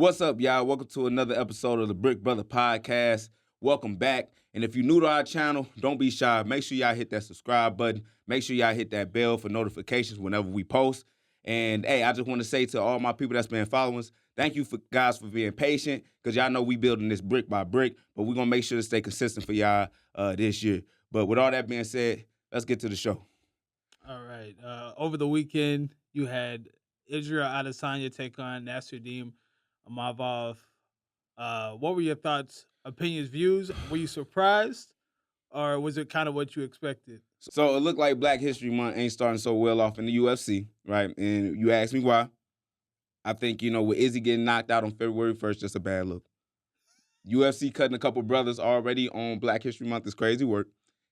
What's up, y'all? Welcome to another episode of the Brick Brother Podcast. Welcome back. And if you're new to our channel, don't be shy. Make sure y'all hit that subscribe button. Make sure y'all hit that bell for notifications whenever we post. And hey, I just want to say to all my people that's been following us, thank you guys for being patient, because y'all know we building this brick by brick, but we're going to make sure to stay consistent for y'all this year. But with all that being said, let's get to the show. All right. Over the weekend, you had Israel Adesanya take on Nasruddin Mavov. What were your thoughts, opinions, views? Were you surprised, or was it kind of what you expected? So it looked like Black History Month ain't starting so well off in the UFC, right? And you asked me why. I think, with Izzy getting knocked out on February 1st, just a bad look. UFC cutting a couple brothers already on Black History Month is crazy work.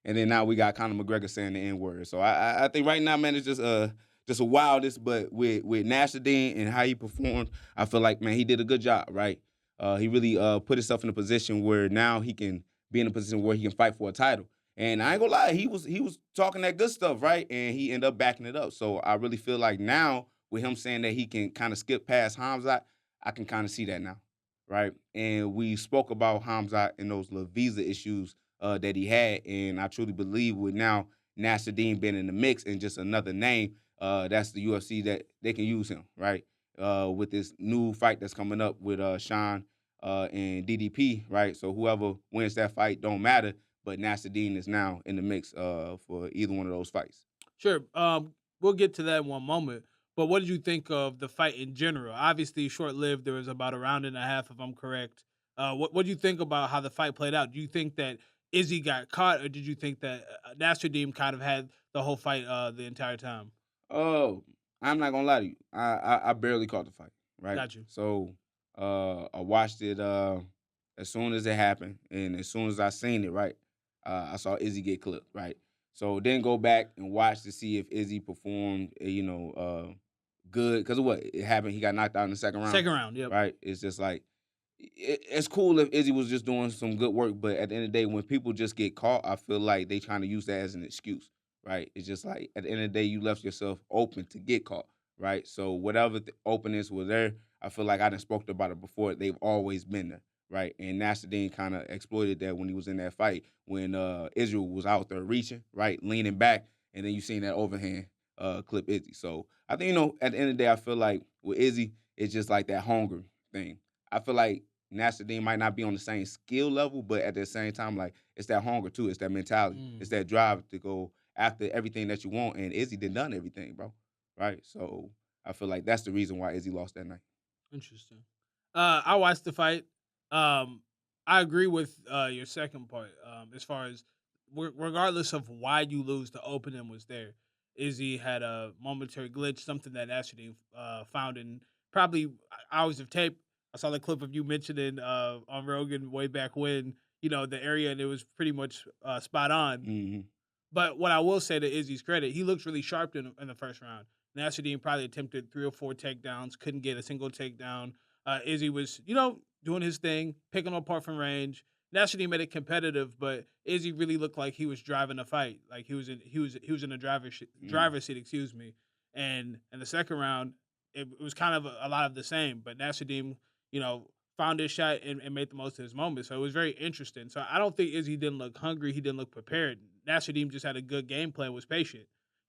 And then now we got Conor McGregor saying the N-word. So I think right now, man, it's just a wildest. But with Nasruddin and how he performed, I feel like, man, he did a good job, right? He really put himself in a position where now he can be in a position where he can fight for a title. And I ain't gonna lie, he was talking that good stuff, right? And he ended up backing it up. So I really feel like now with him saying that he can kind of skip past Hamzat, I can kind of see that now, right? And we spoke about Hamzat and those little visa issues that he had, and I truly believe with now Nasruddin being in the mix and just another name, that's the UFC that they can use him, right? With this new fight that's coming up with Sean and DDP, right? So whoever wins that fight don't matter, but Nasruddin is now in the mix for either one of those fights. Sure. We'll get to that in one moment. But what did you think of the fight in general? Obviously, short-lived. There was about a round and a half, if I'm correct. What do you think about how the fight played out? Do you think that Izzy got caught, or did you think that Nasruddin kind of had the whole fight the entire time? Oh, I'm not gonna lie to you. I barely caught the fight, right? Got you. So I watched it as soon as it happened, and as soon as I seen it, right, I saw Izzy get clipped, right. So then go back and watch to see if Izzy performed, good, because of what it happened. He got knocked out in the second round. Second round, yep. Right. It's just like it's cool if Izzy was just doing some good work, but at the end of the day, when people just get caught, I feel like they trying to use that as an excuse, right? It's just like at the end of the day, you left yourself open to get caught, right? So whatever the openings were there, I feel like I done spoke about it before. They've always been there, right? And Nasruddin kind of exploited that when he was in that fight, when Israel was out there reaching, right, leaning back, and then you seen that overhand clip Izzy. So I think, at the end of the day, I feel like with Izzy, it's just like that hunger thing. I feel like Nasruddin might not be on the same skill level, but at the same time, like, it's that hunger too. It's that mentality. It's that drive to go after everything that you want. And Izzy done everything, bro. Right? So I feel like that's the reason why Izzy lost that night. Interesting. I watched the fight. I agree with your second part. As far as regardless of why you lose, the opening was there. Izzy had a momentary glitch, something that Nasruddin found in probably hours of tape. I saw the clip of you mentioning on Rogan way back when, the area, and it was pretty much spot on. Mm-hmm. But what I will say to Izzy's credit, he looks really sharp in the first round. Nasruddin probably attempted 3 or 4 takedowns, couldn't get a single takedown. Izzy was, doing his thing, picking him apart from range. Nasruddin made it competitive, but Izzy really looked like he was driving the fight, like he was in the driver's seat, excuse me. And in the second round, it was kind of a lot of the same, but Nasruddin, found his shot and made the most of his moment. So it was very interesting. So I don't think Izzy didn't look hungry. He didn't look prepared. Nasruddin just had a good game plan, was patient.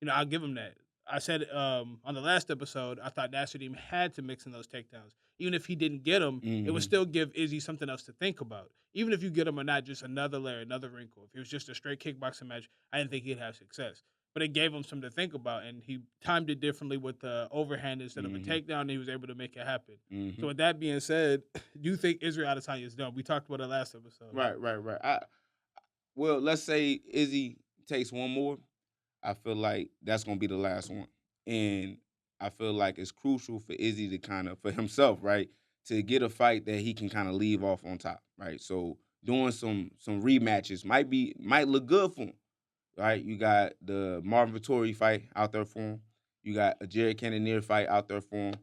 I'll give him that. I said on the last episode, I thought Nasruddin had to mix in those takedowns. Even if he didn't get them, it would still give Izzy something else to think about. Even if you get him or not, just another layer, another wrinkle. If it was just a straight kickboxing match, I didn't think he'd have success. But it gave him something to think about, and he timed it differently with the overhand instead of a takedown, and he was able to make it happen. So with that being said, do you think Israel Adesanya is done? We talked about it last episode. Right. Well, let's say Izzy takes one more. I feel like that's going to be the last one. And I feel like it's crucial for Izzy to kind of, for himself, right, to get a fight that he can kind of leave off on top, right? So doing some rematches might look good for him, right? You got the Marvin Vettori fight out there for him. You got a Jared Cannonier fight out there for him.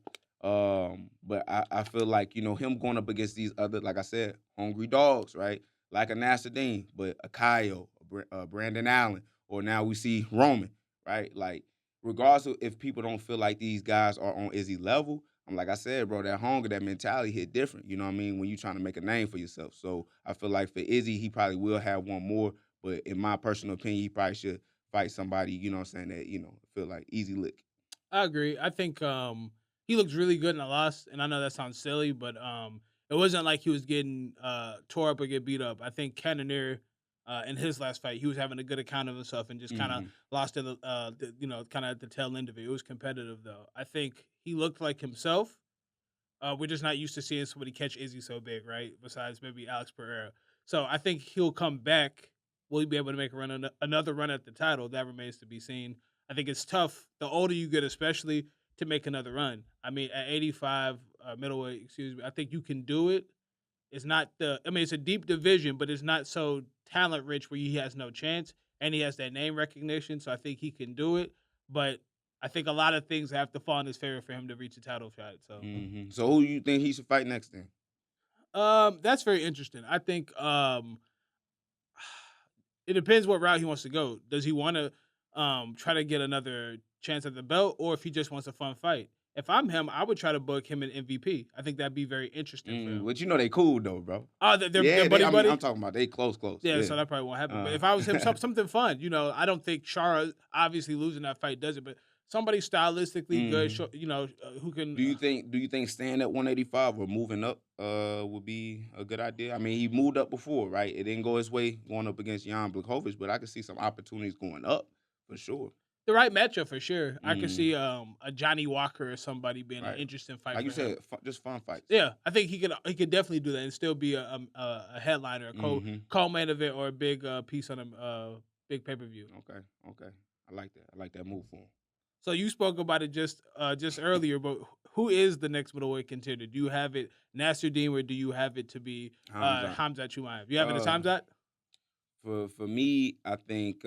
But I feel like, him going up against these other, like I said, hungry dogs, right? Like a Nasruddin, but a Kyle, a Brandon Allen, or now we see Roman, right? Like, regardless of if people don't feel like these guys are on Izzy level, like I said, bro, that hunger, that mentality hit different. You know what I mean? When you trying to make a name for yourself. So I feel like for Izzy, he probably will have one more. But in my personal opinion, he probably should fight somebody, you know what I'm saying, that, feel like easy lick. I agree. I think he looked really good in the loss, and I know that sounds silly, but it wasn't like he was getting tore up or get beat up. I think Cannoneer in his last fight, he was having a good account of himself and just kind of lost to kind of at the tail end of it. It was competitive though. I think he looked like himself. We're just not used to seeing somebody catch Izzy so big, right? Besides maybe Alex Pereira. So I think he'll come back. Will he be able to make another run at the title? That remains to be seen. I think it's tough, the older you get especially, to make another run. I mean, at 85, middleweight, excuse me, I think you can do it. It's not it's a deep division, but it's not so talent-rich where he has no chance, and he has that name recognition, so I think he can do it. But I think a lot of things have to fall in his favor for him to reach a title shot. So, So who do you think he should fight next then? that's very interesting. I think it depends what route he wants to go. Does he want to try to get another chance at the belt, or if he just wants a fun fight? If I'm him, I would try to book him an MVP. I think that'd be very interesting for him. But they cool though, bro. Oh, they're buddy. I'm talking about they close. Yeah, so that probably won't happen. But if I was him, something fun. I don't think Char obviously losing that fight does it, but somebody stylistically good, who can. Do you think staying at 185 or moving up would be a good idea? I mean, he moved up before, right? It didn't go his way going up against Jan Blachowicz, but I could see some opportunities going up for sure. The right matchup for sure. I could see a Johnny Walker or somebody being an interesting fight. Like you said, just fun fights. Yeah, I think he could definitely do that and still be a headliner, a co-main event, or a big piece on a big pay-per-view. Okay, I like that. I like that move for him. So you spoke about it just earlier, but who is the next middleweight contender? Do you have it Nasruddin, or do you have it to be Khamzat Chimaev? You have it as Khamzat? For me, I think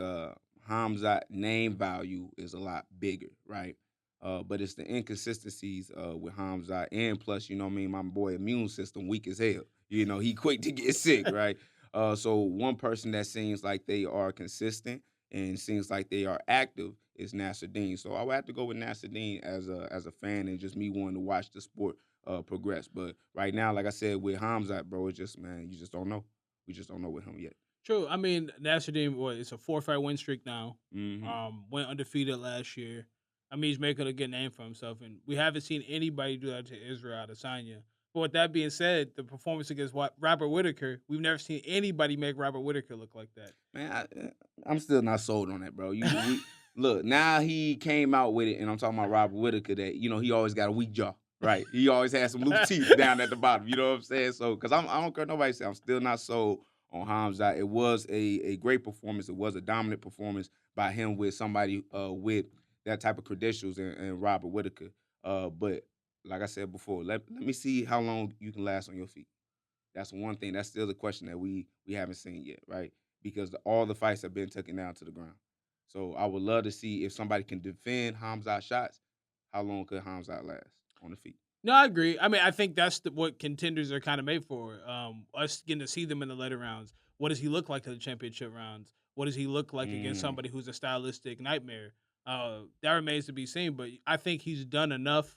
Khamzat name value is a lot bigger, right? But it's the inconsistencies with Khamzat, and plus, my boy immune system weak as hell. He quick to get sick, right? So one person that seems like they are consistent and seems like they are active is Nasruddin. So I would have to go with Nasruddin as a fan and just me wanting to watch the sport progress. But right now, like I said, with Khamzat, bro, it's just, man, you just don't know. We just don't know with him yet. True. I mean, Nasruddin, it's a 4-fight win streak now. Went undefeated last year. I mean, he's making a good name for himself, and we haven't seen anybody do that to Israel Adesanya. But with that being said, the performance against Robert Whittaker, we've never seen anybody make Robert Whittaker look like that. Man, I'm still not sold on that, bro. Look, now he came out with it, and I'm talking about Robert Whittaker that, he always got a weak jaw, right? He always has some loose teeth down at the bottom, you know what I'm saying? So, because I don't care what nobody say, I'm still not sold on Khamzat. It was a great performance. It was a dominant performance by him with somebody with that type of credentials and Robert Whittaker. But like I said before, let me see how long you can last on your feet. That's one thing. That's still the question that we haven't seen yet, right? Because all the fights have been taken down to the ground. So I would love to see if somebody can defend Khamzat shots, how long could Khamzat last on the feet? No, I agree. I mean, I think that's what contenders are kind of made for. Us getting to see them in the later rounds. What does he look like in the championship rounds? What does he look like against somebody who's a stylistic nightmare? That remains to be seen. But I think he's done enough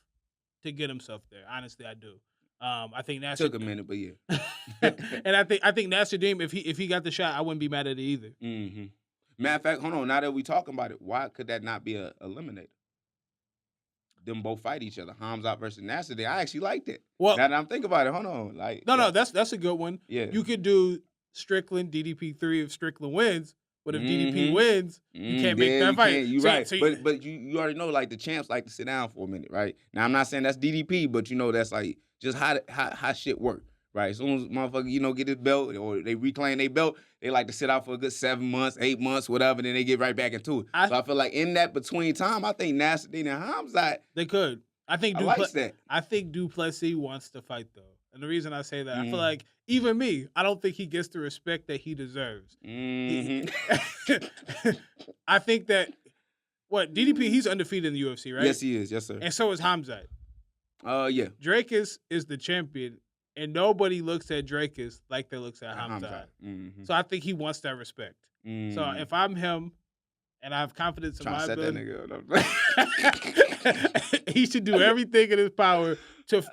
to get himself there. Honestly, I do. I think Nasruddin took a minute, but yeah. And I think Nasruddin, if he got the shot, I wouldn't be mad at it either. Matter of fact, hold on. Now that we talking about it, why could that not be a eliminator? Them both fight each other. Khamzat versus Nasruddin. I actually liked it. Well, now that I'm thinking about it, hold on. No, that's a good one. Yeah. You could do Strickland, DDP 3 if Strickland wins, but if DDP wins, you can't make that fight. You're right. So but you already know, the champs like to sit down for a minute, right? Now, I'm not saying that's DDP, but that's just how shit work, right? As soon as motherfucker, get his belt or they reclaim their belt, they like to sit out for a good 7 months, 8 months, whatever, then they get right back into it. So I feel like in that between time, I think Nasruddin and Khamzat, they could. I think Du Plessis wants to fight though. And the reason I say that, I feel like even me, I don't think he gets the respect that he deserves. I think that DDP, he's undefeated in the UFC, right? Yes, he is. Yes, sir. And so is Khamzat. Yeah. Drakus is the champion, and nobody looks at Drakus like they looks at Khamzat. So I think he wants that respect. So if I'm him and I have confidence in Trying my to set that ability. nigga up. He should do everything in his power to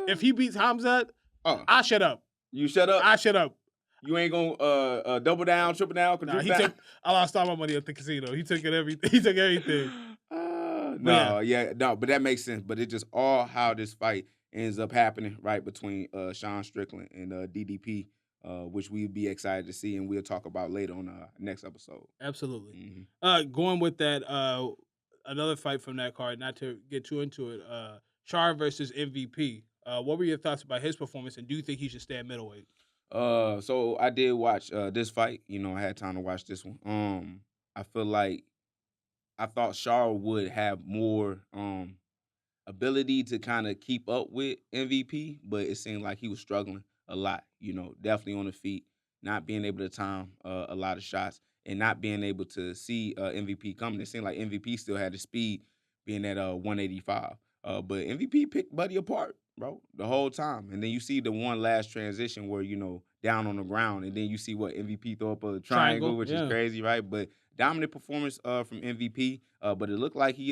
if he beats Hamzat, I shut up. You shut up? I shut up. You ain't gonna double down, triple down, quadruple down? I lost all my money at the casino. He took everything. He took everything. But that makes sense. But it's just all how this fight ends up happening, right, between Sean Strickland and DDP, which we'd be excited to see, and we'll talk about later on next episode. Absolutely. Going with that, another fight from that card, not to get too into it, Char versus MVP. What were your thoughts about his performance, and do you think he should stay at middleweight? So I did watch this fight. I had time to watch this one. I feel like I thought Char would have more ability to kind of keep up with MVP, but it seemed like he was struggling a lot. Definitely on the feet, not being able to time a lot of shots, and not being able to see MVP coming. It seemed like MVP still had the speed, being at 185. But MVP picked Buddy apart, bro, the whole time. And then you see the one last transition where, down on the ground, and then you see what MVP throw up a triangle, which is crazy, right? But dominant performance from MVP, but it looked like he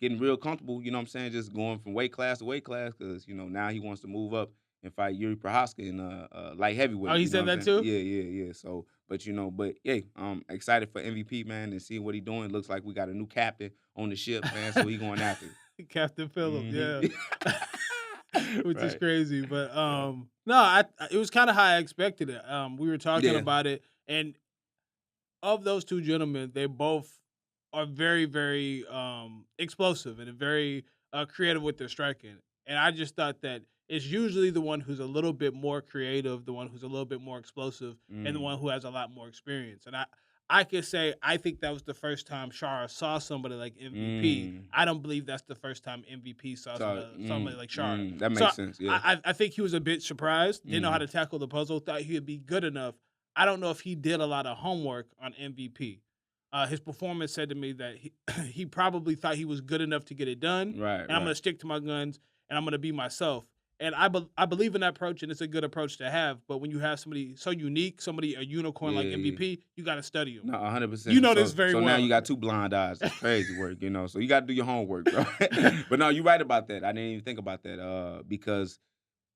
getting real comfortable, just going from weight class to weight class, because, now he wants to move up and fight Yuri Prochazka in light heavyweight. Oh, he said that too? Yeah. So, but I'm excited for MVP, man, and seeing what he's doing. Looks like we got a new captain on the ship, man, so he going after it. Captain Phillip, yeah. Which is crazy. But it was kind of how I expected it. We were talking about it, and of those two gentlemen, they both are very, very explosive and very creative with their striking. And I just thought that it's usually the one who's a little bit more creative, the one who's a little bit more explosive, and the one who has a lot more experience. And I could say I think that was the first time Char saw somebody like MVP. I don't believe that's the first time MVP saw somebody like Char. That makes sense, yeah. I think he was a bit surprised, didn't know how to tackle the puzzle, thought he would be good enough. I don't know if he did a lot of homework on MVP. His performance said to me that he probably thought he was good enough to get it done. Right. And I'm going to stick to my guns, and I'm going to be myself. And I believe in that approach, and it's a good approach to have. But when you have somebody so unique, a unicorn like MVP, you got to study him. No, 100%. You know this very well. So now you got two blind eyes. That's crazy work, So you got to do your homework, bro. But no, you're right about that. I didn't even think about that because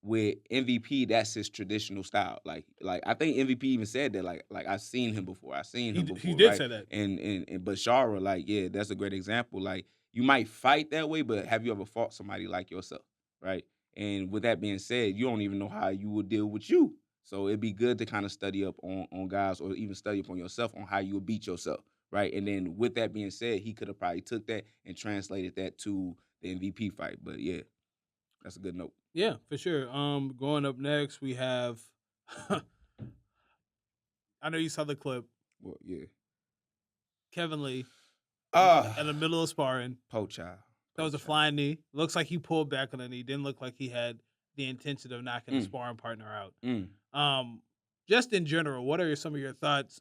with MVP, that's his traditional style. Like I think MVP even said that. Like I've seen him before. He did say that. And but Chara, that's a great example. Like you might fight that way, but have you ever fought somebody like yourself, right? And with that being said, you don't even know how you would deal with you. So it'd be good to kind of study up on guys, or even study up on yourself on how you would beat yourself, right? And then with that being said, he could have probably took that and translated that to the MVP fight. But yeah, that's a good note. Yeah, for sure. Going up next, we have I know you saw the clip. Well, yeah. Kevin Lee in the middle of sparring. Pocha. That was a flying knee. Looks like he pulled back on the knee. Didn't look like he had the intention of knocking the sparring partner out. Just in general, what are some of your thoughts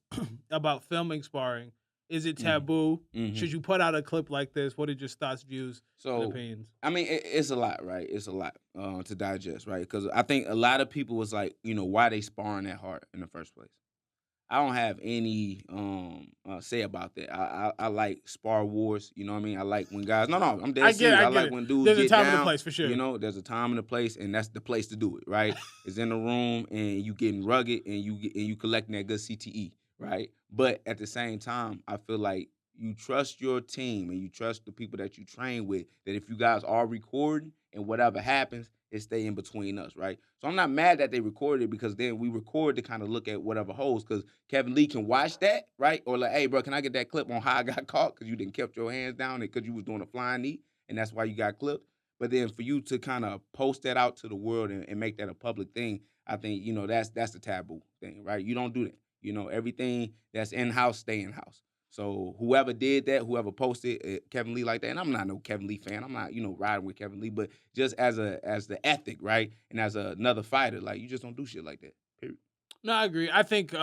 about filming sparring? Is it taboo? Should you put out a clip like this? What are your thoughts, views, and opinions? I mean, it's a lot, right? It's a lot to digest, right? Because I think a lot of people was like, why they sparring that hard in the first place. I don't have any say about that. I like spar wars. You know what I mean? I like when guys. No, I'm dead serious. I like when dudes There's get a time down, and a place for sure. There's a time and a place, and that's the place to do it. Right? It's in the room, and you getting rugged, and you collecting that good CTE. Right? But at the same time, I feel like you trust your team and you trust the people that you train with, that if you guys are recording and whatever happens, it stay in between us, right? So I'm not mad that they recorded it, because then we record to kind of look at whatever holds, because Kevin Lee can watch that, right? Or like, hey, bro, can I get that clip on how I got caught because you didn't kept your hands down and because you was doing a flying knee, and that's why you got clipped. But then for you to kind of post that out to the world and make that a public thing, I think, that's the taboo thing, right? You don't do that. Everything that's in-house, stay in-house. So whoever did that, whoever posted Kevin Lee like that, and I'm not no Kevin Lee fan. I'm not, riding with Kevin Lee, but just as the ethic, right? And as another fighter, like, you just don't do shit like that, period. No, I agree. I think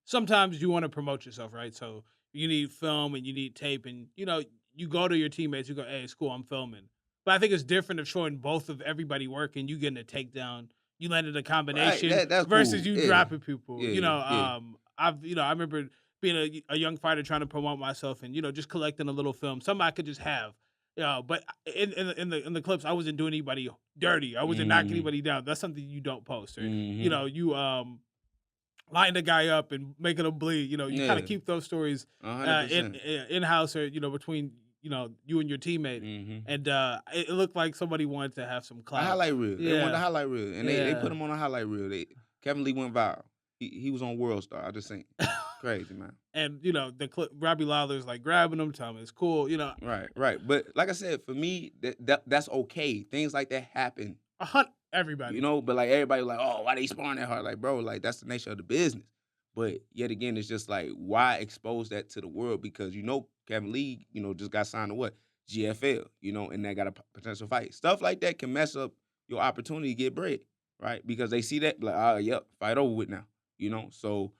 sometimes you want to promote yourself, right? So you need film and you need tape, and, you go to your teammates, you go, hey, it's cool, I'm filming. But I think it's different of showing both of everybody working, you getting a takedown, you landed a combination, right, that's versus cool. You dropping people. Yeah, I remember being a young fighter trying to promote myself and just collecting a little film, something I could just have. But in the clips, I wasn't doing anybody dirty. I wasn't knocking anybody down. That's something you don't post. Or, you lining the guy up and making him bleed. You kind of keep those stories in house or between you and your teammate. And it looked like somebody wanted to have some clout. A highlight reel. They wanted a highlight reel, and they put him on a highlight reel. Kevin Lee went viral. He was on World Star. I just think crazy, man. And the clip, Robbie Lawler's like grabbing him, telling him it's cool. Right. But like I said, for me, that's okay. Things like that happen. Everybody, but like everybody like, oh, why they sparring that hard? Like, bro, like that's the nature of the business. But yet again, it's just like, why expose that to the world? Because Kevin Lee, just got signed to what? GFL, and they got a potential fight. Stuff like that can mess up your opportunity to get bread, right? Because they see that, like, yep, fight over with now, So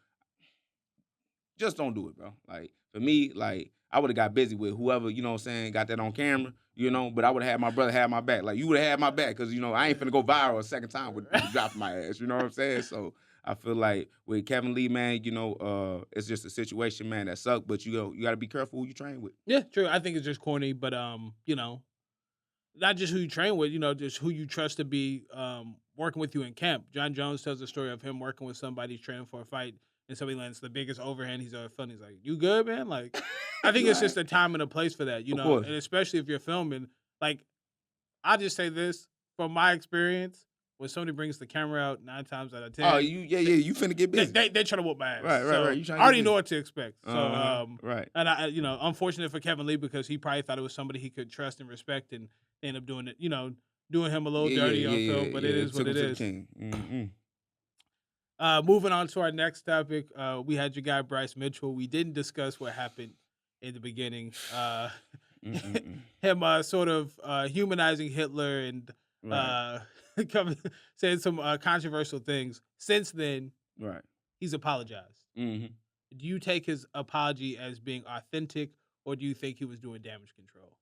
just don't do it, bro. Like, for me, like, I would have got busy with whoever, got that on camera, but I would have had my brother have my back. Like, you would have had my back because, I ain't finna go viral a second time with dropping my ass, you know what I'm saying? So I feel like with Kevin Lee, man, it's just a situation, man, that sucked, but you got to be careful who you train with. Yeah, true. I think it's just corny, but, not just who you train with, just who you trust to be working with you in camp. John Jones tells the story of him working with somebody training for a fight, and somebody lands the biggest overhand he's ever felt. He's like, "You good, man?" Like, I think it's just a time and a place for that, and especially if you're filming. Like, I'll just say this from my experience: when somebody brings the camera out 9 times out of 10, you finna get busy. They try to whoop my ass. Right. You I already know what to expect. So, right. And I, unfortunate for Kevin Lee because he probably thought it was somebody he could trust and respect, and end up doing it. Doing him a little dirty on film, but it is what it is. Moving on to our next topic, we had your guy Bryce Mitchell. We didn't discuss what happened in the beginning. Him sort of humanizing Hitler and saying some controversial things. Since then, he's apologized. Do you take his apology as being authentic, or do you think he was doing damage control?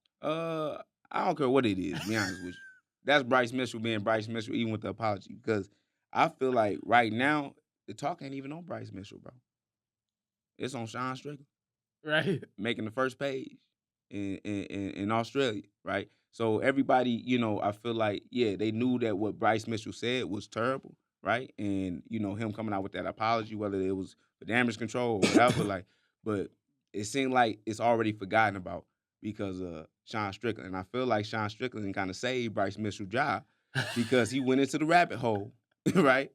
I don't care what it is, to be honest with you. That's Bryce Mitchell being Bryce Mitchell, even with the apology, because I feel like right now, the talk ain't even on Bryce Mitchell, bro. It's on Sean Strickland. Right. Making the first page in Australia, right? So everybody, I feel like, they knew that what Bryce Mitchell said was terrible, right? And, him coming out with that apology, whether it was for damage control or whatever, but it seemed like it's already forgotten about because of Sean Strickland. And I feel like Sean Strickland kind of saved Bryce Mitchell's job because he went into the rabbit hole, right?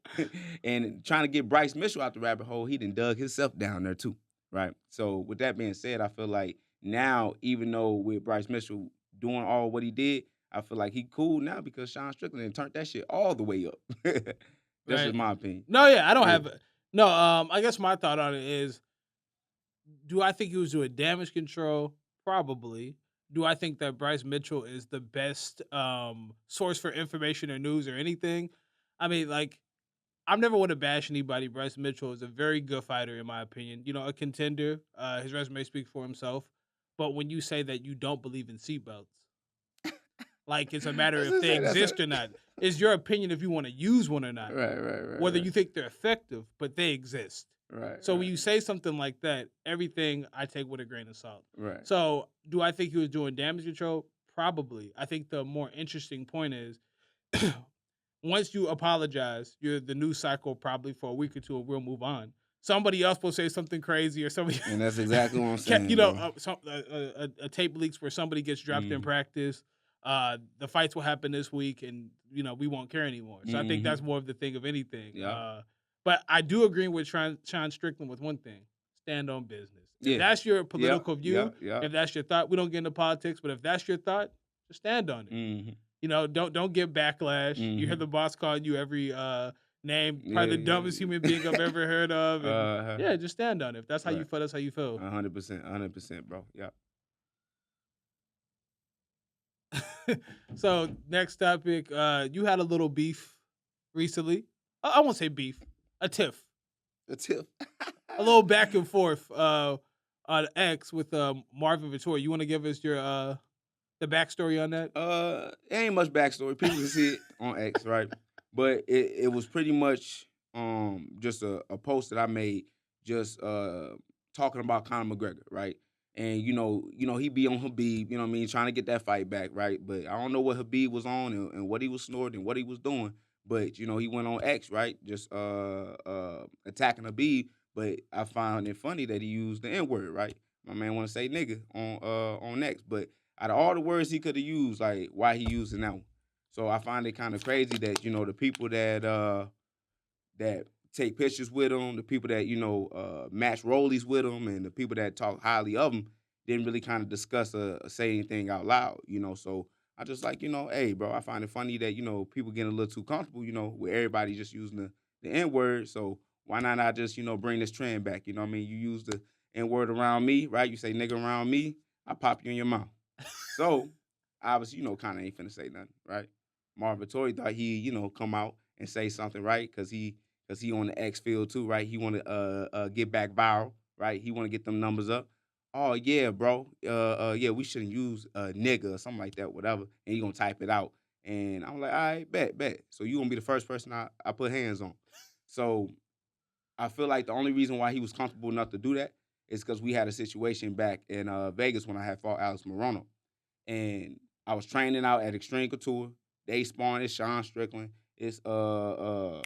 And trying to get Bryce Mitchell out the rabbit hole, he done dug himself down there too, right? So with that being said, I feel like now, even though with Bryce Mitchell doing all what he did, I feel like he cool now because Sean Strickland turned that shit all the way up. That's just my opinion. No, I don't have it. No, I guess my thought on it is, do I think he was doing damage control? Probably. Do I think that Bryce Mitchell is the best source for information or news or anything? I mean, like, I'm never want to bash anybody. Bryce Mitchell is a very good fighter, in my opinion. A contender. His resume speaks for himself. But when you say that you don't believe in seatbelts, like it's a matter if they exist or not, it's your opinion if you want to use one or not. Right. Whether you think they're effective, but they exist. Right. So when you say something like that, everything I take with a grain of salt. Right. So do I think he was doing damage control? Probably. I think the more interesting point is once you apologize, you're the news cycle probably for a week or two, and we'll move on. Somebody else will say something crazy or somebody. And that's exactly what I'm saying. A tape leaks where somebody gets dropped in practice. The fights will happen this week, and we won't care anymore. So I think that's more of the thing of anything. Yeah. But I do agree with Sean Strickland with one thing: stand on business. If that's your political view, if that's your thought, we don't get into politics. But if that's your thought, just stand on it. Don't get backlash. You hear the boss calling you every name, probably the dumbest human being I've ever heard of. And, just stand on it. If that's how you feel, that's how you feel. 100%, bro. Yeah. So next topic, you had a little beef recently. I won't say beef, a tiff. A tiff. A little back and forth on X with Marvin Vettori. You want to give us your the backstory on that? It ain't much backstory. People can see it on X, right? But it was pretty much just a post that I made just talking about Conor McGregor, right? And he be on Habib, you know what I mean, trying to get that fight back, right? But I don't know what Habib was on and what he was snorting and what he was doing. But he went on X, right? Just attacking Habib. But I found it funny that he used the N word, right? My man want to say nigga on X, but out of all the words he could have used, like why he using that one? So I find it kind of crazy that the people that take pictures with him, the people that match rollies with him, and the people that talk highly of him didn't really kind of discuss or say anything out loud. So I just like hey, bro, I find it funny that people getting a little too comfortable, with everybody just using the N word. So why not I just bring this trend back? You know what I mean? You use the N word around me, right? You say nigga around me, I pop you in your mouth. So obviously, kind of ain't finna say nothing, right? Marvin Vettori thought he, come out and say something, right? Because he on the X field too, right? He want to get back viral, right? He want to get them numbers up. Oh yeah, bro. Yeah, we shouldn't use nigga or something like that, whatever. And he gonna type it out, and I'm like, all right, bet. So you gonna be the first person I put hands on. So I feel like the only reason why he was comfortable enough to do that is because we had a situation back in Vegas when I had fought Alex Morono, and I was training out at Extreme Couture. They sparring. It's Sean Strickland. It's Roman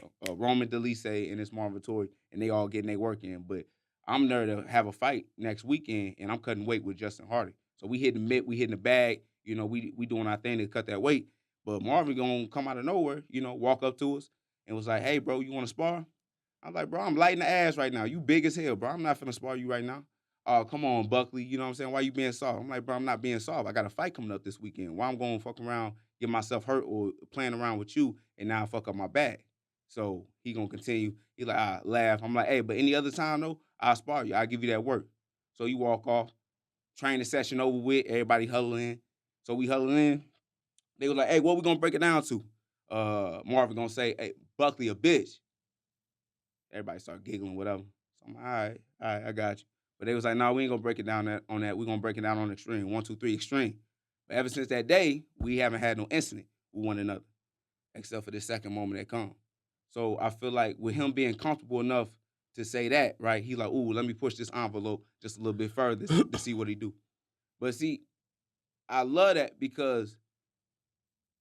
Delise and it's Marvin Vettori, and they all getting their work in. But I'm there to have a fight next weekend, and I'm cutting weight with Justin Hardy. So we hitting the mitt, we hitting the bag. We doing our thing to cut that weight. But Marvin gonna come out of nowhere, walk up to us and was like, "Hey, bro, you want to spar?" I'm like, "Bro, I'm lighting the ass right now. You big as hell, bro. I'm not finna spar you right now." Oh, come on, Buckley. You know what I'm saying? Why you being soft? I'm like, bro, I'm not being soft. I got a fight coming up this weekend. Why I'm going to fuck around, get myself hurt or playing around with you and now fuck up my bag? So he going to continue. He like, I laugh. I'm like, hey, but any other time though, I'll spar you. I'll give you that work. So you walk off, training session over with, everybody huddling in. So we huddling in. They was like, hey, what we going to break it down to? Marvin going to say, hey, Buckley a bitch. Everybody start giggling, whatever. So I'm like, all right, I got you. But they was like, no, we ain't gonna break it down on that. We're gonna break it down on extreme. 1, 2, 3, extreme. But ever since that day, we haven't had no incident with one another, except for this second moment that come. So I feel like with him being comfortable enough to say that, right? He like, ooh, let me push this envelope just a little bit further to see what he do. But see, I love that because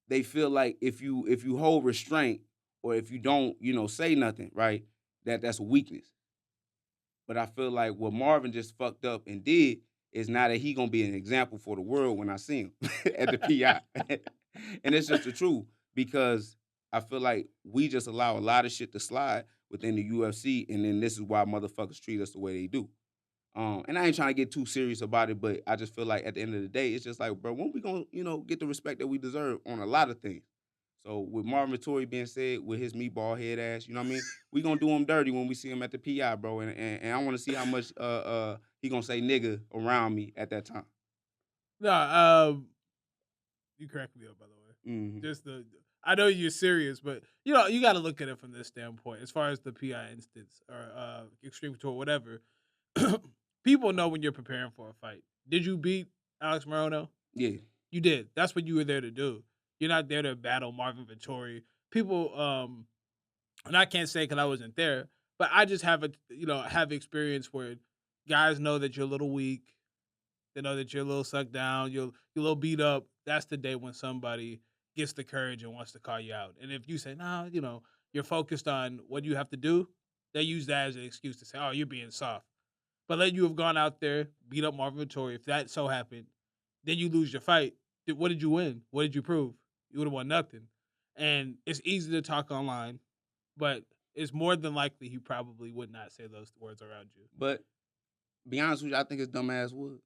they feel like if you hold restraint or if you don't, say nothing, right, that's a weakness. But I feel like what Marvin just fucked up and did is now that he gonna be an example for the world when I see him at the PI. And it's just the truth because I feel like we just allow a lot of shit to slide within the UFC, and then this is why motherfuckers treat us the way they do. And I ain't trying to get too serious about it, but I just feel like at the end of the day, it's just like, bro, when we gonna, get the respect that we deserve on a lot of things. So with Marvin Vettori being said, with his meatball head ass, you know what I mean? We gonna do him dirty when we see him at the PI, bro. And I want to see how much he gonna say nigga around me at that time. No, you cracked me up, by the way. Mm-hmm. Just I know you're serious, but you got to look at it from this standpoint. As far as the PI instance or extreme tour, whatever, people know when you're preparing for a fight. Did you beat Alex Morono? Yeah, you did. That's what you were there to do. You're not there to battle Marvin Vettori. People, and I can't say because I wasn't there, but I just have have experience where guys know that you're a little weak. They know that you're a little sucked down. You're a little beat up. That's the day when somebody gets the courage and wants to call you out. And if you say, nah, you're focused on what you have to do, they use that as an excuse to say, oh, you're being soft. But let you have gone out there, beat up Marvin Vettori. If that so happened, then you lose your fight. What did you win? What did you prove? You would have won nothing. And it's easy to talk online, but it's more than likely he probably would not say those words around you. but be honest with you, I think it's dumbass would.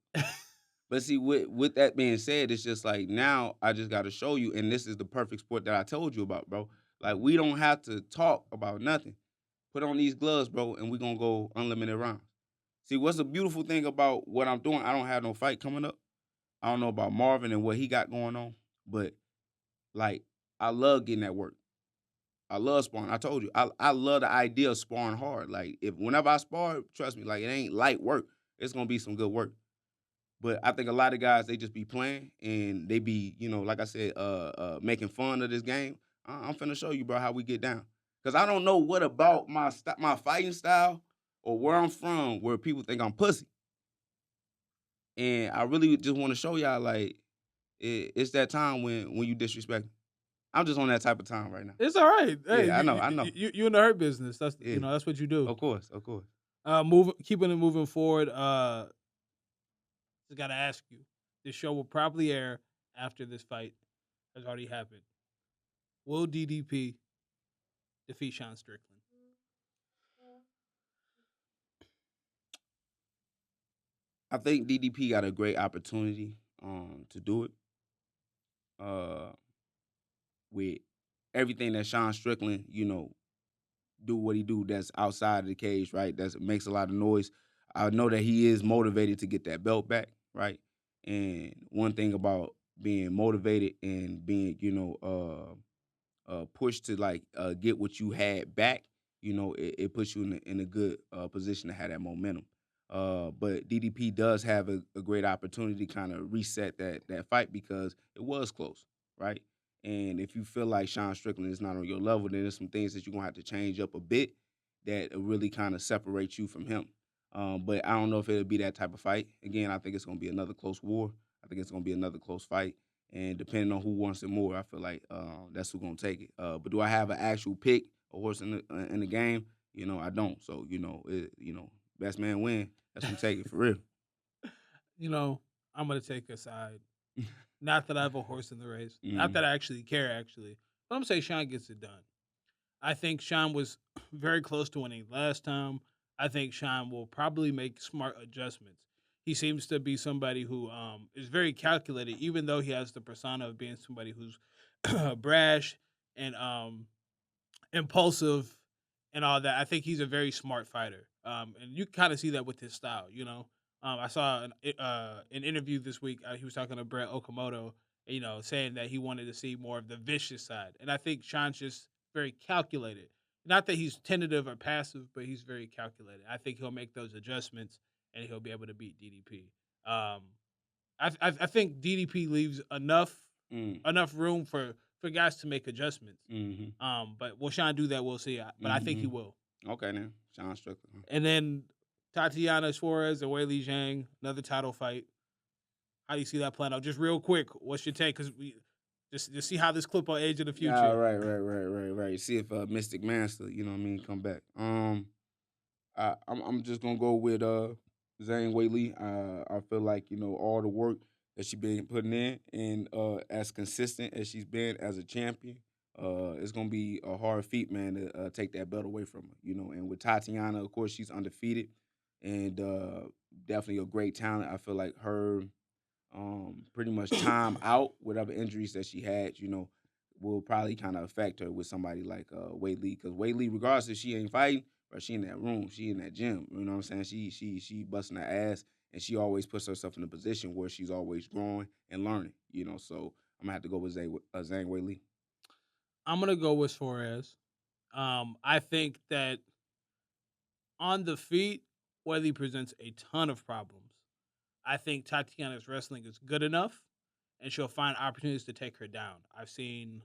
But see, with that being said, it's just like now I just got to show you, and this is the perfect sport that I told you about, bro. Like we don't have to talk about nothing. Put on these gloves, bro, and we're gonna go unlimited rounds. See, what's the beautiful thing about what I'm doing? I don't have no fight coming up. I don't know about Marvin and what he got going on, but like I love getting that work. I love sparring. I told you, I love the idea of sparring hard. Like whenever I spar, trust me, like it ain't light work. It's gonna be some good work. But I think a lot of guys they just be playing and they be, like I said, making fun of this game. I'm finna show you, bro, how we get down. Cause I don't know what about my fighting style or where I'm from, where people think I'm pussy. And I really just want to show y'all, like, it's that time when you disrespect me. I'm just on that type of time right now. It's all right. Hey, Yeah, I know. you in the hurt business. That's Yeah, that's what you do. of course, of course. Keeping it moving forward. Just gotta ask you. This show will probably air after this fight has already happened. Will DDP defeat Sean Strickland? I think DDP got a great opportunity to do it. With everything that Sean Strickland, do what he do that's outside of the cage, right? That makes a lot of noise. I know that he is motivated to get that belt back, right? And one thing about being motivated and being, pushed to get what you had back, it puts you in a good position to have that momentum. But DDP does have a great opportunity to kind of reset that fight because it was close, right? And if you feel like Sean Strickland is not on your level, then there's some things that you're gonna have to change up a bit that really kind of separate you from him. But I don't know if it'll be that type of fight. Again, I think it's gonna be another close war. I think it's gonna be another close fight. And depending on who wants it more, I feel like that's who's gonna take it. But do I have an actual pick, a horse in the game? I don't. So best man win. That's who take it for real. I'm gonna take a side. Not that I have a horse in the race. Not Mhm. that I actually care, actually. But I'm saying Sean gets it done. I think Sean was very close to winning last time. I think Sean will probably make smart adjustments. He seems to be somebody who is very calculated, even though he has the persona of being somebody who's brash and impulsive and all that. I think he's a very smart fighter, and you kind of see that with his style. I saw an interview this week. He was talking to Brett Okamoto, saying that he wanted to see more of the vicious side, and I think Sean's just very calculated. Not that he's tentative or passive, but he's very calculated. I think he'll make those adjustments, and he'll be able to beat DDP. I think DDP leaves enough Mm. enough room for guys to make adjustments. Mm-hmm. But will Sean do that? We'll see. But I think he will. Okay, then. Sean Strickland. And then Tatiana Suarez and Weili Zhang, another title fight. How do you see that playing out? Just real quick, what's your take? Because we just see how this clip will age in the future. Yeah, right. See if Mystic Master, come back. I'm just gonna go with Zhang Weili. I feel like all the work that she's been putting in, and as consistent as she's been as a champion, it's gonna be a hard feat, man, to take that belt away from her. And with Tatiana, of course, she's undefeated, and definitely a great talent. I feel like her pretty much time out, whatever injuries that she had, will probably kind of affect her with somebody like Weili, because Weili, regardless if she ain't fighting, or she in that room, she in that gym. You know what I'm saying? She busting her ass, and she always puts herself in a position where she's always growing and learning. So I'm gonna have to go with Zhang Weili. I'm gonna go with Suarez. I think that on the feet, Weili presents a ton of problems. I think Tatiana's wrestling is good enough, and she'll find opportunities to take her down. I've seen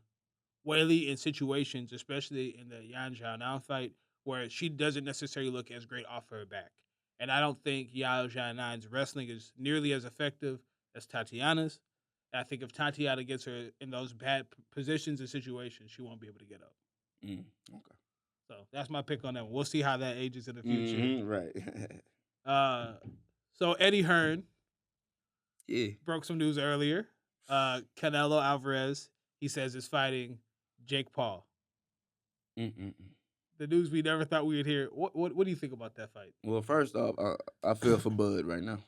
Weili in situations, especially in the Yan Xiaonan fight, where she doesn't necessarily look as great off her back. And I don't think Yao Xiaonan's wrestling is nearly as effective as Tatiana's. And I think if Tatiana gets her in those bad positions and situations, she won't be able to get up. Okay. So that's my pick on that one. We'll see how that ages in the future. Right. So Eddie Hearn broke some news earlier. Canelo Alverez, he says, is fighting Jake Paul. The news we never thought we would hear. What do you think about that fight? Well, first off, I feel for Bud right now.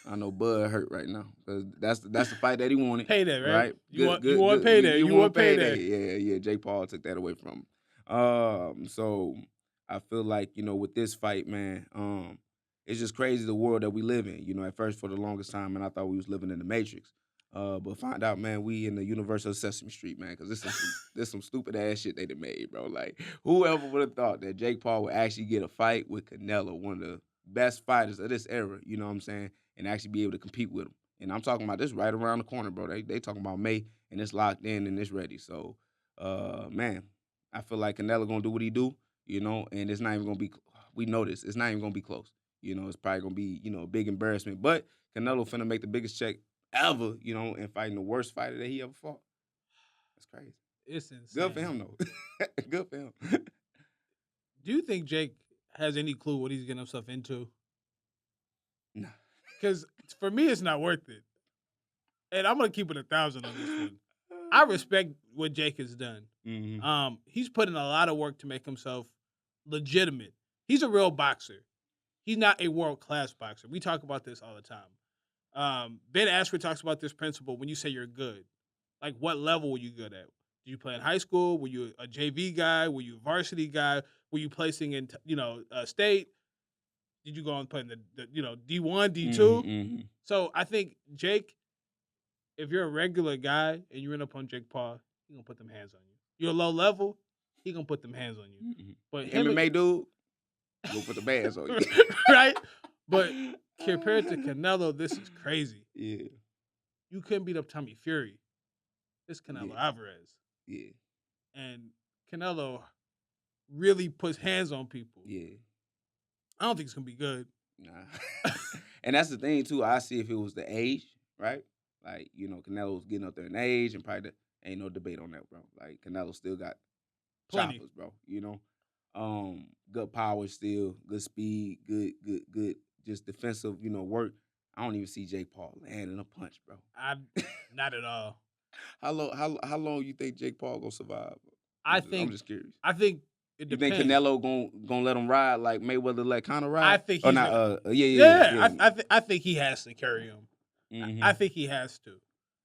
I know Bud hurt right now because that's the fight that he wanted. Payday, right? You want good. payday. You want payday. Yeah. Jake Paul took that away from him. So I feel like with this fight, man, it's just crazy the world that we live in. At first for the longest time, man, I thought we was living in the Matrix. But find out, man, we in the universe of Sesame Street, man, because this some stupid ass shit they done made, bro. Like, whoever would have thought that Jake Paul would actually get a fight with Canelo, one of the best fighters of this era, you know what I'm saying, and actually be able to compete with him. And I'm talking about this right around the corner, bro. They talking about May, and it's locked in and it's ready. So, man, I feel like Canelo gonna do what he do, and it's not even gonna be we know this. It's not even gonna be close. It's probably gonna be a big embarrassment. But Canelo finna make the biggest check ever, and fighting the worst fighter that he ever fought. That's crazy. It's insane. Good for him though. Good for him. Do you think Jake has any clue what he's getting himself into? Nah. Because for me, it's not worth it. And I'm gonna keep it 1,000 on this one. I respect what Jake has done. Mm-hmm. He's put in a lot of work to make himself legitimate. He's a real boxer. He's not a world-class boxer. We talk about this all the time. Ben Askren talks about this principle when you say you're good. Like, what level were you good at? Did you play in high school? Were you a JV guy? Were you a varsity guy? Were you placing in, state? Did you go on playing the D1, D2? Mm-hmm. So I think Jake, if you're a regular guy and you end up on Jake Paul, he's going to put them hands on you. You're low level, he's going to put them hands on you. Mm-hmm. But MMA dude, go put the bands on you. Right? But compared to Canelo, this is crazy. Yeah. You couldn't beat up Tommy Fury. It's Canelo Alverez. Yeah. And Canelo really puts hands on people. Yeah. I don't think it's going to be good. Nah. And that's the thing, too. I see if it was the age, right? Like, Canelo's getting up there in age, and probably ain't no debate on that, bro. Like, Canelo still got Plenty. choppers, bro. Good power still, good speed, good, just defensive, work. I don't even see Jake Paul landing a punch, bro. Not at all. How long you think Jake Paul gonna survive? I'm just curious. I think it depends. You think Canelo gonna let him ride like Mayweather let Conor ride? I think he's I think he has to carry him. Mm-hmm. I think he has to.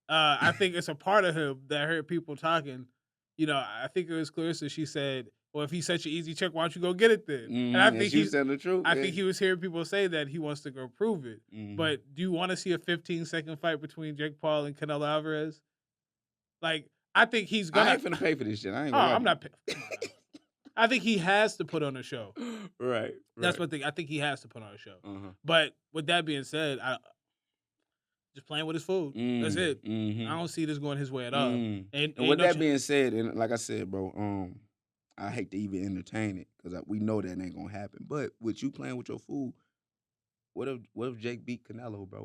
I think it's a part of him that I heard people talking. I think it was Clarissa. She said, "Well, if he's such an easy check, why don't you go get it then?" Mm-hmm. And I think he's telling the truth. I think he was hearing people say that he wants to go prove it. Mm-hmm. But do you want to see a 15-second fight between Jake Paul and Canelo Alvarez? Like, I think he's gonna. I ain't finna pay for this shit. I'm not paying. I think he has to put on a show. Right. That's what I think he has to put on a show. Uh-huh. But with that being said, just playing with his food. That's it. Mm-hmm. I don't see this going his way at all. And with that being said, and like I said, bro, I hate to even entertain it because we know that ain't gonna happen. But with you playing with your food, what if Jake beat Canelo, bro?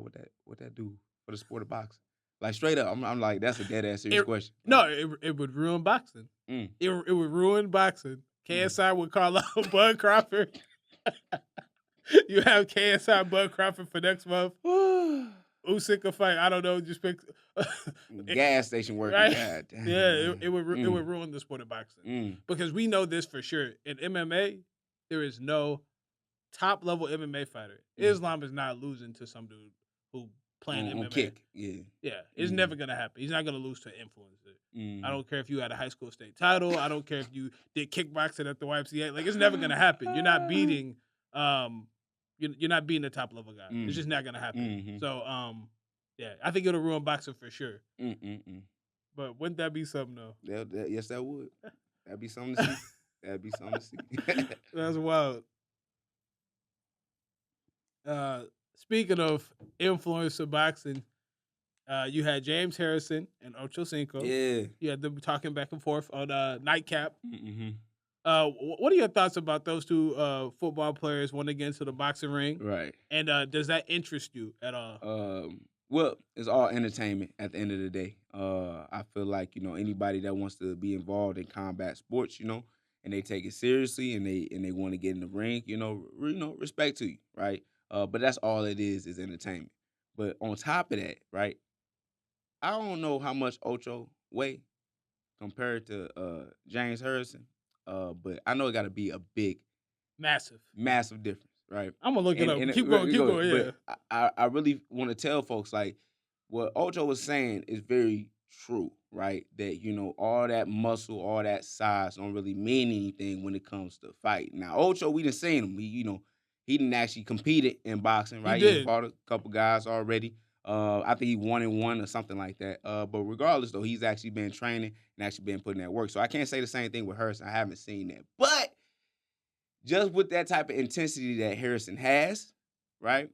What that do for the sport of boxing? Like straight up, I'm like, that's a dead ass serious question. No, it would ruin boxing. It would ruin boxing. KSI would call out Bud Crawford. You have KSI Bud Crawford for next month. Usyk a fight. I don't know. Just pick gas station worker. Right? God damn. Yeah, it would ruin the sport of boxing because we know this for sure. In MMA, there is no top level MMA fighter. Islam is not losing to some dude who playing MMA. Kick. Yeah. It's never gonna happen. He's not gonna lose to an influencer. I don't care if you had a high school state title. I don't care if you did kickboxing at the YMCA. Like, it's never gonna happen. You're not beating. You're not beating the top level guy. It's just not gonna happen. So, I think it'll ruin boxing for sure. But wouldn't that be something though? Yes, that would. That'd be something to see. That'd be something to see. That's wild. Speaking of influencer boxing, you had James Harrison and Ocho Cinco. Yeah. You had them talking back and forth on Nightcap. What are your thoughts about those two football players went against the boxing ring? Right. And does that interest you at all? Well, it's all entertainment at the end of the day. I feel like, anybody that wants to be involved in combat sports, and they take it seriously and they want to get in the ring, respect to you, right? But that's all it is entertainment. But on top of that, right, I don't know how much Ocho weigh compared to James Harrison, but I know it got to be a big, massive difference, right? I'm gonna look it up. Keep going. Yeah. But I really want to tell folks, like, what Ocho was saying is very true, right? That all that muscle, all that size don't really mean anything when it comes to fighting. Now Ocho, we done seen him. He didn't actually competed in boxing, right? He fought a couple guys already. I think he 1-1 or something like that. But regardless, though, he's actually been training and actually been putting that work. So I can't say the same thing with Harrison. I haven't seen that. But just with that type of intensity that Harrison has, right?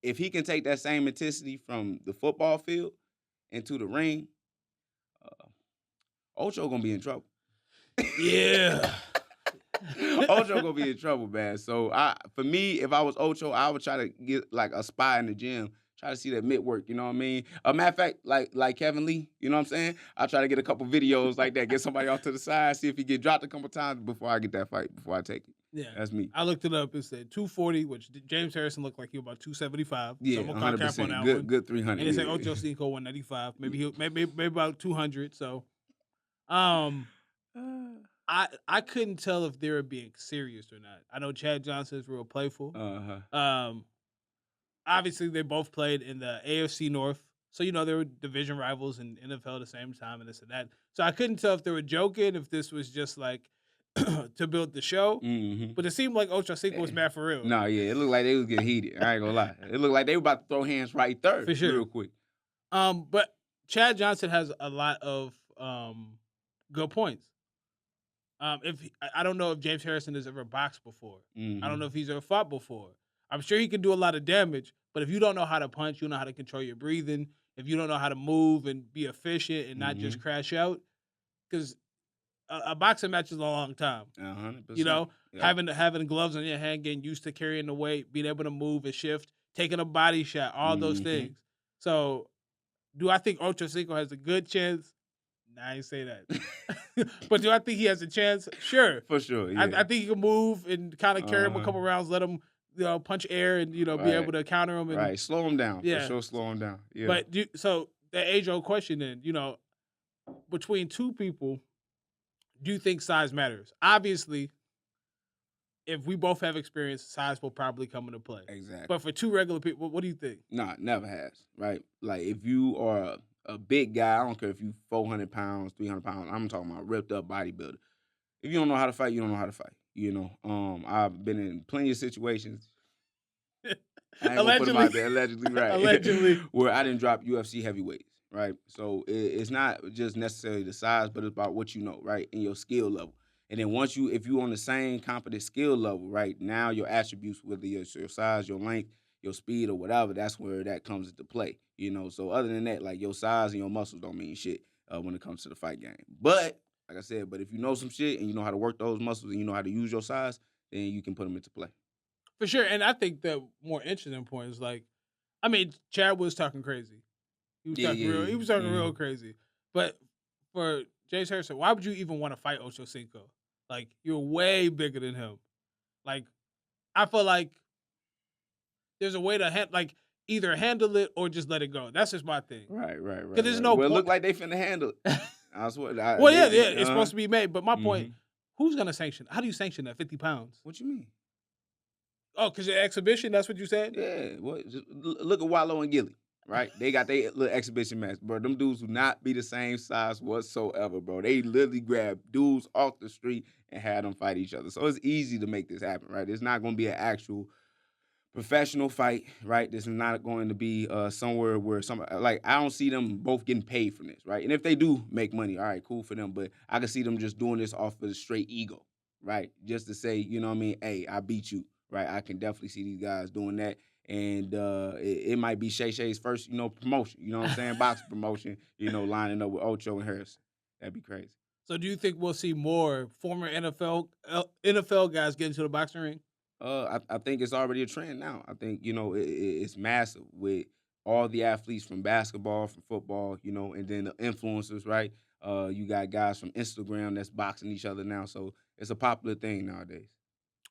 If he can take that same intensity from the football field into the ring, Ocho gonna be in trouble. Yeah. Ocho gonna be in trouble, man. So for me, if I was Ocho, I would try to get like a spy in the gym. Try to see that mid work, you know what I mean? A matter of fact, like Kevin Lee, you know what I'm saying? I'll try to get a couple videos like that, get somebody off to the side, see if he get dropped a couple times before I get that fight, before I take it. Yeah. That's me. I looked it up. It said 240, which James Harrison looked like he was about 275. Yeah, so I'm gonna call cap on 100%. that Good, one. good 300. And it said yeah. Ocho Cinco 195. Maybe about 200. So, I couldn't tell if they were being serious or not. I know Chad Johnson is real playful. Obviously they both played in the AFC North, so they were division rivals in NFL at the same time and this and that. So I couldn't tell if they were joking, if this was just like to build the show. Mm-hmm. But it seemed like Ocho Cinco was mad for real. No, yeah, it looked like they was getting heated. I ain't gonna lie. It looked like they were about to throw hands right there, for sure, real quick. But Chad Johnson has a lot of good points. I don't know if James Harrison has ever boxed before. Mm-hmm. I don't know if he's ever fought before. I'm sure he can do a lot of damage, but if you don't know how to punch, you know how to control your breathing, if you don't know how to move and be efficient and not just crash out, because a boxing match is a long time. 100%. Having gloves on your hand, getting used to carrying the weight, being able to move and shift, taking a body shot, all those things. So, do I think Ocho Cinco has a good chance? Nah, I ain't say that. But do I think he has a chance? Sure. For sure, yeah. I think he can move and kind of carry him a couple rounds, let him punch air and, be able to counter him. And, slow him down. Yeah. For sure, slow him down. Yeah. But, so, the age-old question then, between two people, do you think size matters? Obviously, if we both have experience, size will probably come into play. Exactly. But for two regular people, what do you think? Nah, never has, right? Like, if you are a big guy, I don't care if you 400 pounds, 300 pounds, I'm talking about ripped up bodybuilder. If you don't know how to fight, you don't know how to fight. I've been in plenty of situations. Allegedly, right? Allegedly. Where I didn't drop UFC heavyweights, right? So it's not just necessarily the size, but it's about what you know, right? And your skill level. And then if you're on the same competent skill level, right, now your attributes, whether your size, your length, your speed, or whatever, that's where that comes into play. So other than that, like your size and your muscles don't mean shit when it comes to the fight game. But like I said, if you know some shit and you know how to work those muscles and you know how to use your size, then you can put them into play. For sure. And I think the more interesting point is Chad was talking crazy. He was talking real crazy. But for James Harrison, why would you even want to fight Ocho Cinco? Like, you're way bigger than him. Like, I feel like there's a way to either handle it or just let it go. That's just my thing. Right. Because there's no point. It look like they finna handle it. I swear. It's supposed to be made. But my point, who's going to sanction? How do you sanction that 50 pounds? What you mean? Oh, because your exhibition, that's what you said? Yeah. Just look at Wallow and Gilly, right? They got their little exhibition match. Bro, them dudes will not be the same size whatsoever, bro. They literally grab dudes off the street and have them fight each other. So it's easy to make this happen, right? It's not going to be an actual professional fight, right? This is not going to be somewhere where I don't see them both getting paid from this, right? And if they do make money, all right, cool for them. But I can see them just doing this off of the straight ego, right? Just to say, you know what I mean? Hey, I beat you, right? I can definitely see these guys doing that. And it might be Shay Shay's first, promotion. You know what I'm saying? Boxing promotion, lining up with Ocho and Harrison. That'd be crazy. So do you think we'll see more former NFL guys get into the boxing ring? I think it's already a trend now. I think, it's massive with all the athletes from basketball, from football, and then the influencers, right? You got guys from Instagram that's boxing each other now. So it's a popular thing nowadays.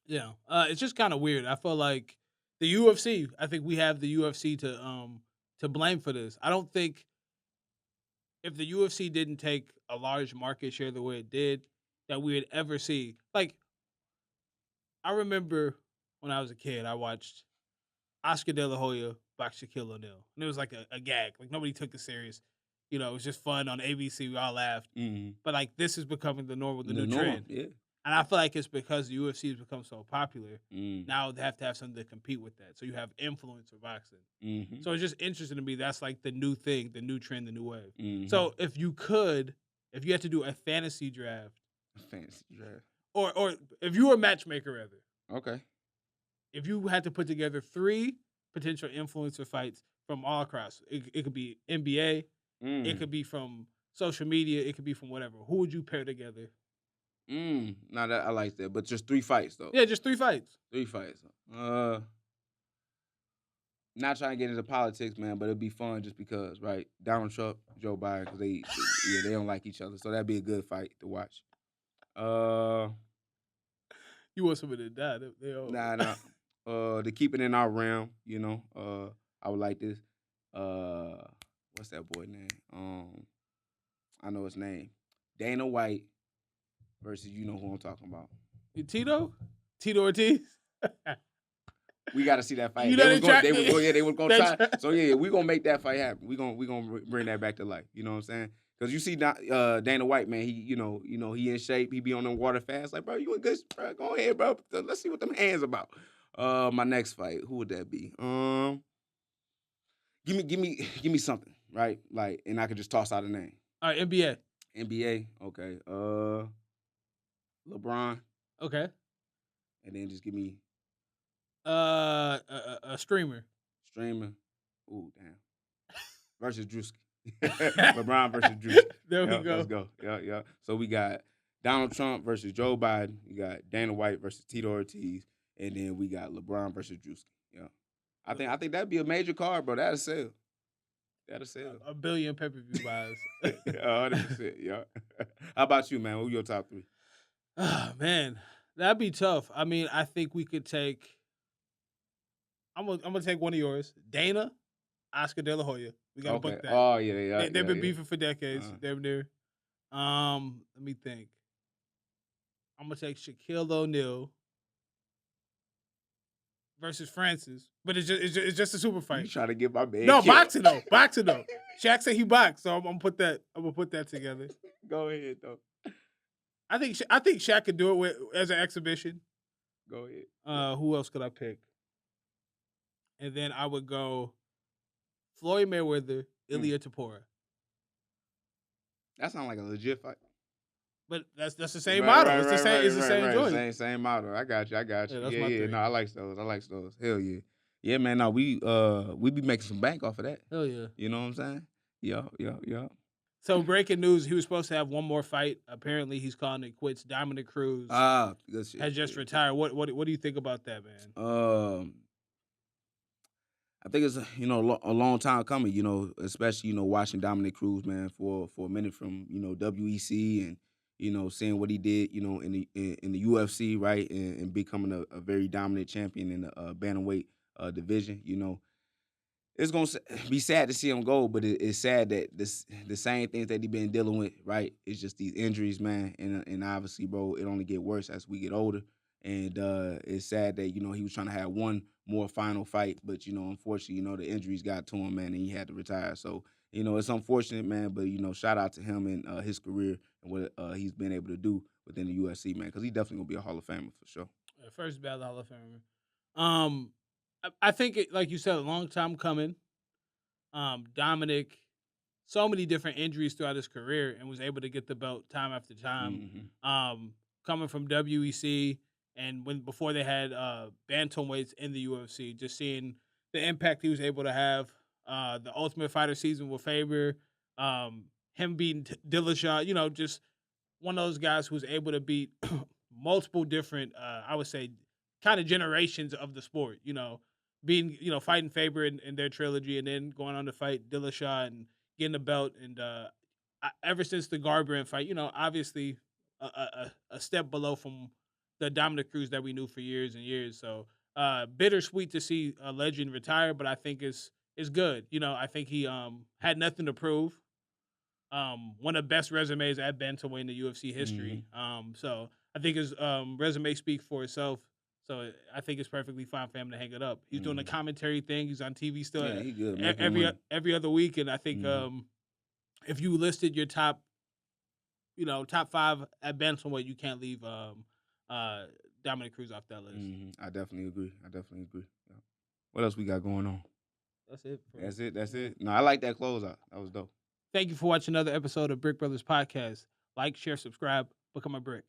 Yeah. It's just kind of weird. I feel like the UFC, I think we have the UFC to blame for this. I don't think if the UFC didn't take a large market share the way it did, that we would ever see. Like, I remember when I was a kid, I watched Oscar De La Hoya box Shaquille O'Neal. And it was like a gag. Like, nobody took it serious. It was just fun on ABC. We all laughed. Mm-hmm. But, this is becoming the new trend. Yeah. And I feel like it's because the UFC has become so popular. Now they have to have something to compete with that. So you have influencer boxing. Mm-hmm. So it's just interesting to me. That's like the new thing, the new trend, the new wave. Mm-hmm. So if you had to do a fantasy draft. Or if you were a matchmaker, rather. Okay. If you had to put together 3 potential influencer fights from all across, it could be NBA, it could be from social media, it could be from whatever. Who would you pair together? Nah, that I like that, but just 3 fights though. Yeah, just 3 fights. 3 fights. Not trying to get into politics, man, but it'd be fun just because, right? Donald Trump, Joe Biden, because they don't like each other, so that'd be a good fight to watch. You want somebody to die? They all... Nah. To keep it in our realm, I would like this. What's that boy name? I know his name. Dana White versus you know who I'm talking about. Tito Ortiz. We got to see that fight. You They know was they going to try. So yeah, we gonna make that fight happen. We gonna bring that back to life. You know what I'm saying? Because you see, Dana White, man, he he in shape. He be on them water fast. Like, bro, you in good? Bro, go ahead, bro. Let's see what them hands about. My next fight, who would that be? Give me something, right? Like, and I could just toss out a name. All right, NBA. NBA, okay. LeBron. Okay. And then just give me a streamer. Ooh, damn. Versus Drewski. LeBron versus Drewski. There we go. Let's go. Yeah. So we got Donald Trump versus Joe Biden. We got Dana White versus Tito Ortiz. And then we got LeBron versus Drewski. Yeah. I think that'd be a major card, bro. That'll sell. A billion pay-per-view buys. 100%. Yeah. How about you, man? What were your top 3? Oh, man. That'd be tough. I mean, I think we could take... I'm gonna take one of yours. Dana, Oscar De La Hoya. We gotta book that. Oh, yeah. They've been beefing for decades. They're there. Let me think. I'm gonna take Shaquille O'Neal versus Francis, but it's just a super fight. You trying to get my man? No, boxing though. Shaq said he boxed, so I'm gonna put that together. Go ahead though. I think Shaq could do it as an exhibition. Go ahead. Who else could I pick? And then I would go Floyd Mayweather, Ilia Topuria. That sounds like a legit fight. But that's the same model. It's the same joint. Same model. I got you. Yeah. No, I like those. Hell yeah. Yeah, man. No, we be making some bank off of that. Hell yeah. You know what I'm saying? Yeah. So breaking news, he was supposed to have one more fight. Apparently he's calling it quits. Dominick Cruz good shit. has just retired. What do you think about that, man? I think it's a long time coming, especially watching Dominick Cruz, man, for a minute from WEC and seeing what he did in the UFC, right, and becoming a very dominant champion in the bantamweight division. It's gonna be sad to see him go, but it's sad that the same things that he's been dealing with, right? It's just these injuries, man, and obviously, bro, it only get worse as we get older. And it's sad that, he was trying to have one more final fight, but, unfortunately, the injuries got to him, man, and he had to retire. So, it's unfortunate, man, but, shout out to him and his career and what he's been able to do within the UFC, man, because he's definitely going to be a Hall of Famer for sure. First ballot Hall of Famer. I think, like you said, a long time coming. Dominick, so many different injuries throughout his career and was able to get the belt time after time. Mm-hmm. Coming from WEC, and before they had bantamweights in the UFC, just seeing the impact he was able to have. The Ultimate Fighter season with Faber, him beating Dillard, just one of those guys who was able to beat multiple different, I would say, kind of generations of the sport. Being fighting Faber in their trilogy, and then going on to fight Dillashaw and getting the belt. And ever since the Garbrandt fight, obviously a step below from the Dominick Cruz that we knew for years and years. So bittersweet to see a legend retire, but I think it's good. I think he had nothing to prove. One of the best resumes at bantamweight in the UFC history. Mm-hmm. So I think his resume speaks for itself. So I think it's perfectly fine for him to hang it up. He's doing the commentary thing. He's on TV still. Yeah, he good. Every other week, and I think if you listed your top 5 at bantamweight, you can't leave Dominick Cruz off that list. Mm-hmm. I definitely agree. Yeah. What else we got going on? That's it. No, I like that closeout. That was dope. Thank you for watching another episode of Brick Brothers Podcast. Like, share, subscribe, become a brick.